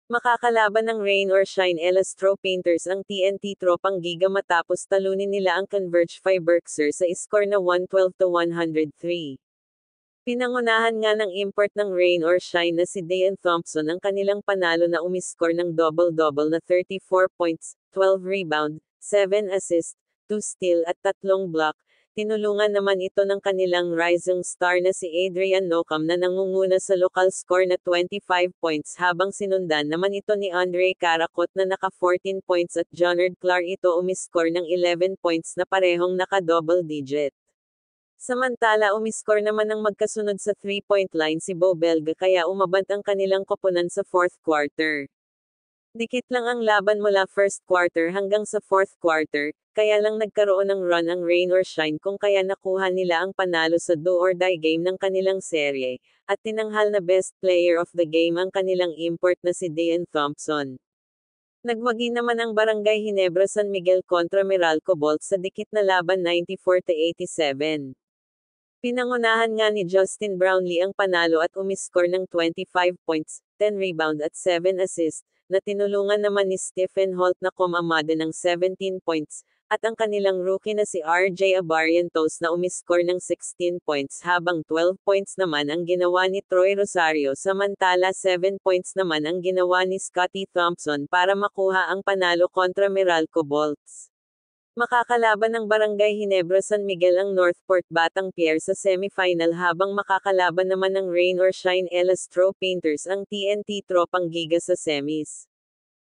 Makakalaban ng Rain or Shine Elastro Painters ang TNT Tropang Giga matapos talunin nila ang Converge Fiberxer sa score na 112-103. Pinangunahan nga ng import ng Rain or Shine na si Dayan Thompson ang kanilang panalo na umiscore ng double-double na 34 points, 12 rebound, 7 assist, 2 steal at 3 block. Tinulungan naman ito ng kanilang rising star na si Adrian Nocam na nangunguna sa local score na 25 points habang sinundan naman ito ni Andre Caracot na naka 14 points at Jonard Clark ito umiscore ng 11 points na parehong naka double digit. Samantala umiscore naman ng magkasunod sa 3-point line si Bo Belga kaya umabant ang kanilang koponan sa 4th quarter. Dikit lang ang laban mula 1st quarter hanggang sa 4th quarter, kaya lang nagkaroon ng run ang Rain or Shine kung kaya nakuha nila ang panalo sa do or die game ng kanilang serye, at tinanghal na best player of the game ang kanilang import na si Dayan Thompson. Nagwagi naman ang Barangay Ginebra San Miguel kontra Meralco Bolts sa dikit na laban 94-87. Pinangunahan nga ni Justin Brownlee ang panalo at umiscore ng 25 points, 10 rebound at 7 assist, na tinulungan naman ni Stephen Holt na kumamada ng 17 points, at ang kanilang rookie na si RJ Abarientos na umiscore ng 16 points habang 12 points naman ang ginawa ni Troy Rosario samantala 7 points naman ang ginawa ni Scottie Thompson para makuha ang panalo kontra Meralco Bolts. Makakalaban ng Barangay Ginebra San Miguel ang Northport Batang Pier sa semifinal habang makakalaban naman ng Rain or Shine Elastro Painters ang TNT Tropang Giga sa semis.